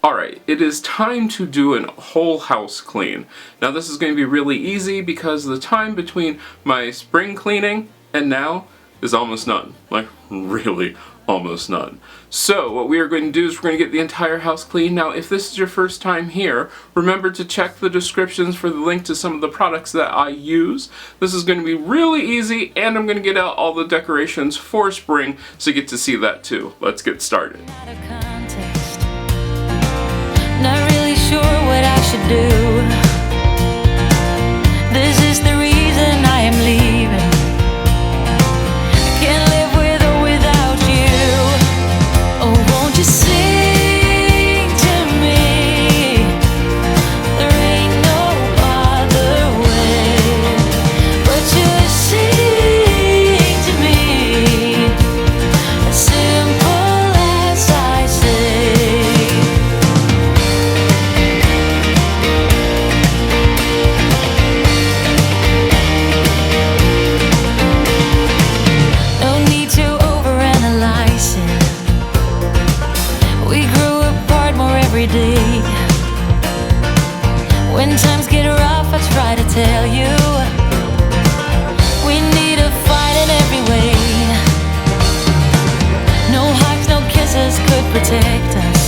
Alright, it is time to do a whole house clean. Now this is going to be really easy because the time between my spring cleaning and now is almost none. Like, really almost none. So what we are going to do is we're going to get the entire house clean. Now if this is your first time here, remember to check the descriptions for the link to some of the products that I use. This is going to be really easy, and I'm going to get out all the decorations for spring so you get to see that too. Let's get started. Not really sure what I should do. This is the reason I am leaving. I can't live with or without you. Oh, won't you sing to me? There ain't no other way but you sing to me. As simple as I say. Day. When times get rough, I try to tell you we need to fight in every way. No hugs, no kisses could protect us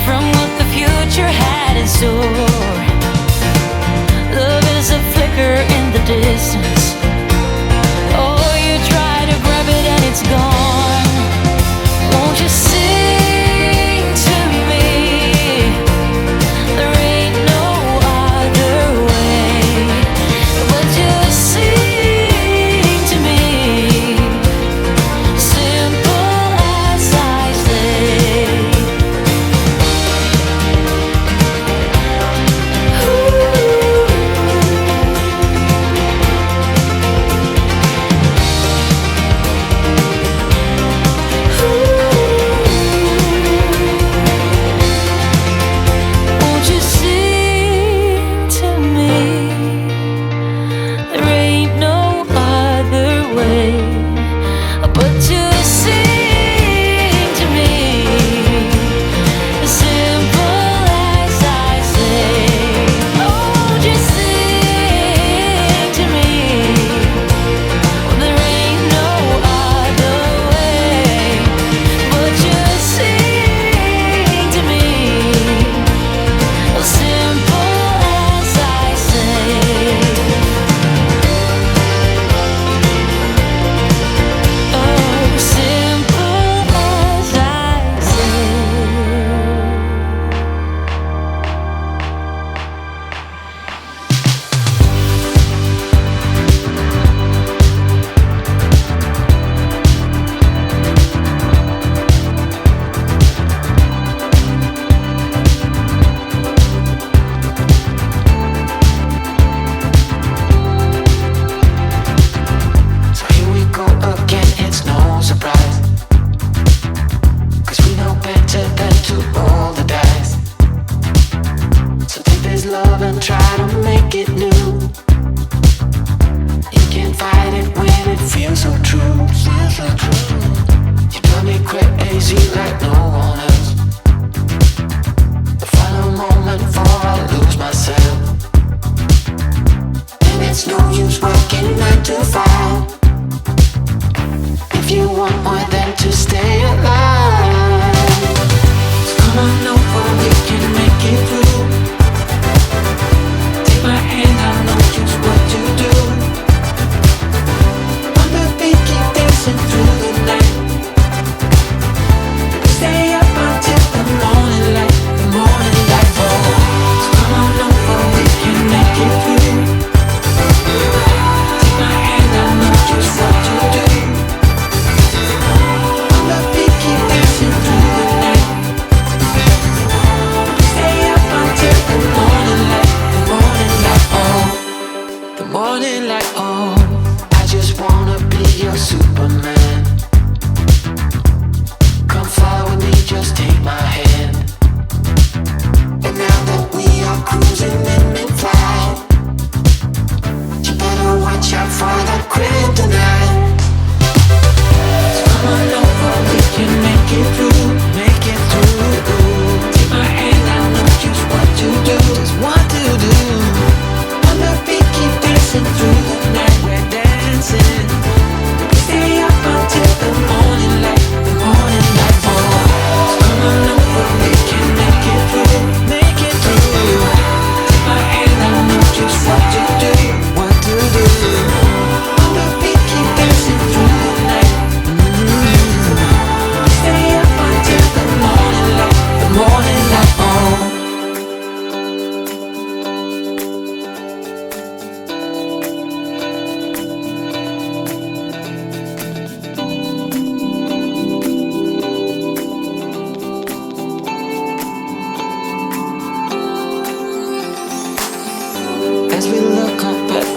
from what the future had in store. Love is a flicker in the distance. Oh, you try to grab it and it's gone. Won't you see?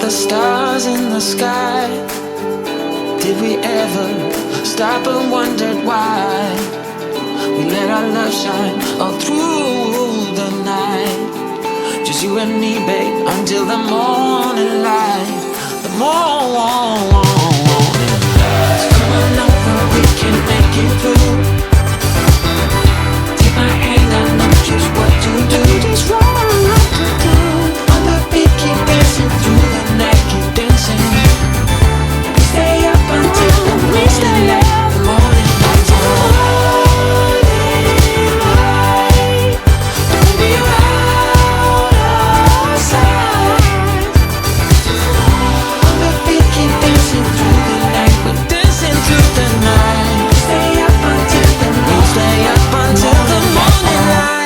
the stars in the sky. Did we ever stop and wondered why we let our love shine all through the night? Just you and me, babe, until the morning light. The morning light. So come on over, we can make it through. Take my hand, I know just what to do. Just what to do. On the beat, keep dancing through the night, keep dancing. Stay up until the morning light. The morning light. Don't be out of sight. On the beat, keep dancing through the night. We're dancing through the night. Stay up until the morning. Stay up until the morning light.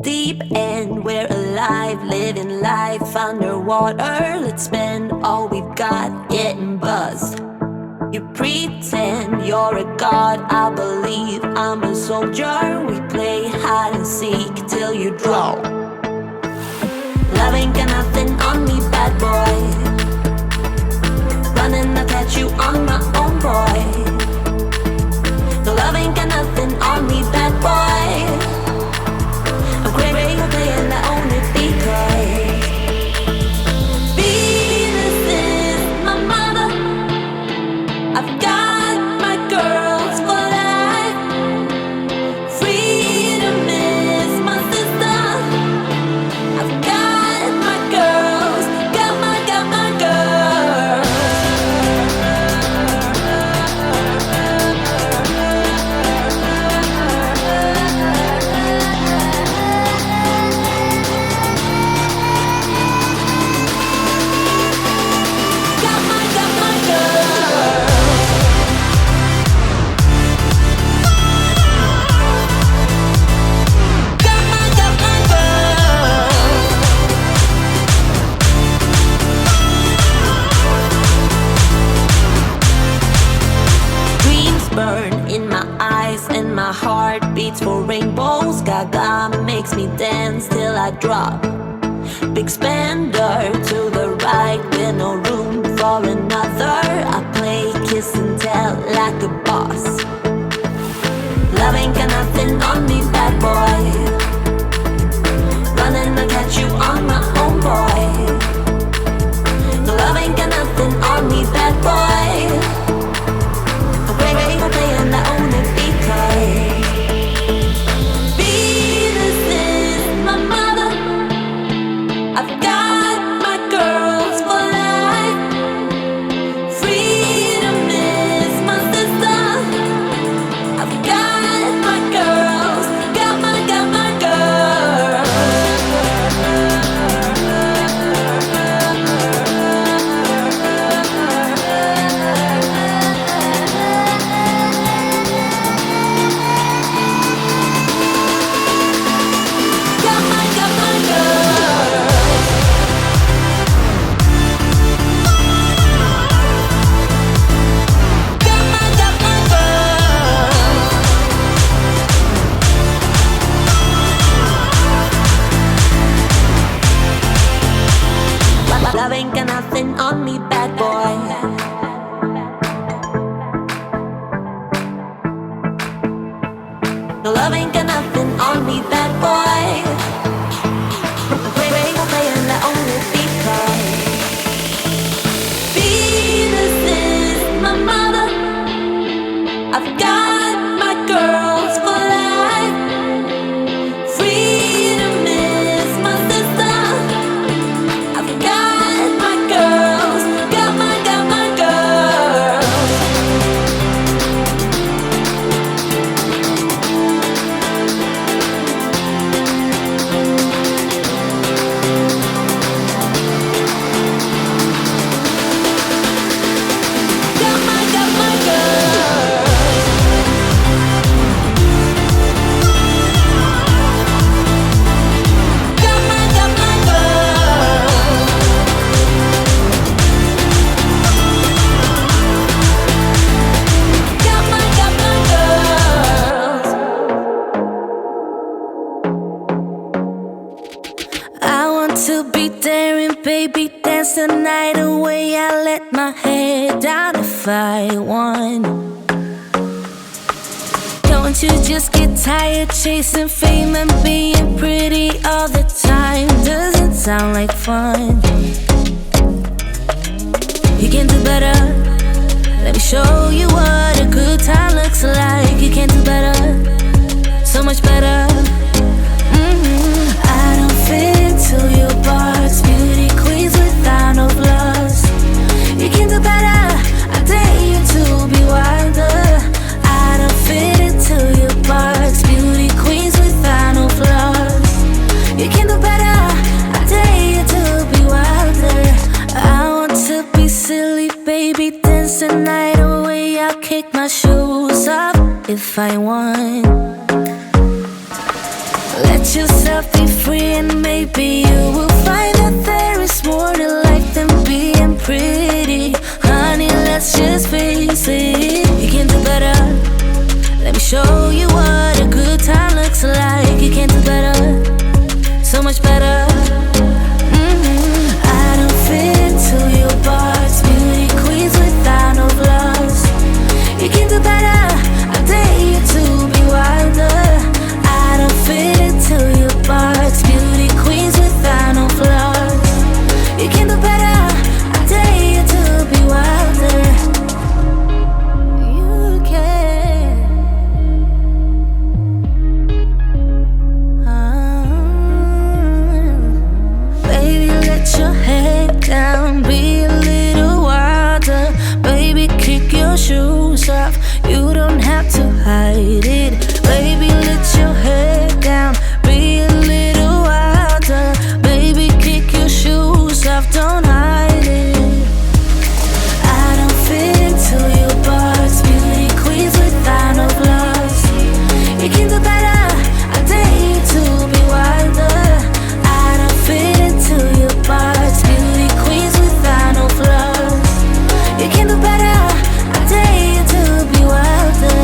Deep end, we're alive, living life underwater. Let's spend all we've got getting buzzed. You pretend you're a god, I believe I'm a soldier. We play hide and seek till you draw. Love ain't got nothing on me, bad boy. Running, I'll catch you on my own, boy. No, love ain't got nothing on me, bad boy. I'm crazy for playing, I own it because Venus is my mother. I've got my girls for life. Freedom is my sister. I've got my girls, got my girls. Got my girls. Got my girls. Dreams burn in my eyes and my heart beats for rainbows. Gaga makes me dance till I drop. Big spender to the right with no room for another. I play kiss and tell like a boss. Love ain't got nothing on me, bad boy. Running, I'll catch you on my own, boy. No, love ain't got nothing on me, bad boy. I'm crazy for playing, I own it because Venus is my mother. I've got my girls for life. Freedom is my sister. I've got my girls, got my girls. Got my girls. Got my girls. Love ain't got nothing on me, bad boy. No, love ain't got nothing on me, bad boy. I'm crazy for playing, I own it because Venus is my mother. I've got my girls for life. Freedom is my sister. I've got my girls, got my girls. the night away, I let my head down if I won. Don't you just get tired chasing fame and being pretty all the time? Doesn't sound like fun. You can do better. Let me show you what a good time looks like. You can do better, so much better. I don't fit into your box. Beauty queens without no flaws. You can do better. I dare you to be wilder. I don't fit into your box. Beauty queens without no flaws. You can do better. I dare you to be wilder. I want to be silly, baby, dance the night away. I'll kick my shoes off if I want. Let yourself be free and maybe you will find that there is more to life than being pretty. Honey, let's just face it. You can do better. Let me show you what a good time looks like. You can do better, so much better. I don't fit into your box. Beauty queens without no flaws. You can do better. I dare you to be wilder. I don't fit into your box. Beauty queens without no flaws. You can do better. I dare you to be wilder. You can. Baby, let your head down. Be a little wilder. Baby, kick your shoes off. You don't have to hide it. Baby, let your head down. Be a little wilder. Baby, kick your shoes off. Don't hide it. I don't fit into your box. Beauty queens without no flaws. You can do better. I dare you to be wilder. I don't fit into your box. Beauty queens without no flaws. You can do better. I dare you to be wilder.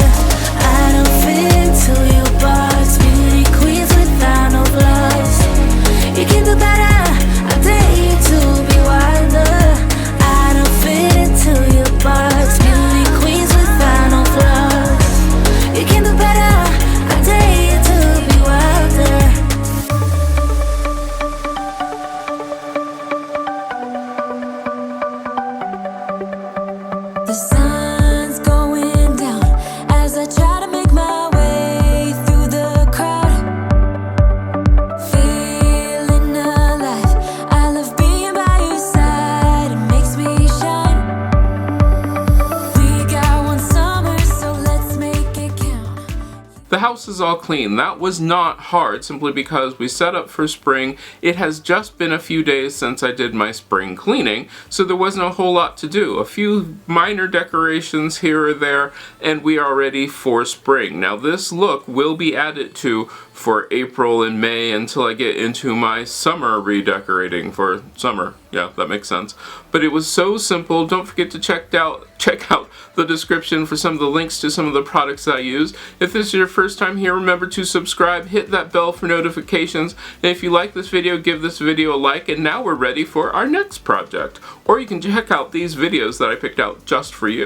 I don't fit into your box. Beauty queens without no flaws. You can do better. I dare you to be wilder. I don't fit into your box. Beauty queens without no flaws. You can do better. I dare you to be wilder. The sun's going down as I try to make my way through the crowd. Feeling alive. I love being by your side. It makes me shine. We got one summer, so let's make it count. The house is all clean. That was not hard, simply because we set up for spring. It has just been a few days since I did my spring cleaning, so there wasn't a whole lot to do. A few minor decorations here or there, and we are ready for spring. Now this look will be added to for April and May until I get into my summer redecorating for summer. Yeah, that makes sense. But it was so simple. Don't forget to check out the description for some of the links to some of the products I use. If this is your first time here, remember to subscribe, hit that bell for notifications, and if you like this video, give this video a like, and now we're ready for our next project. Or you can check out these videos that I picked out just for you.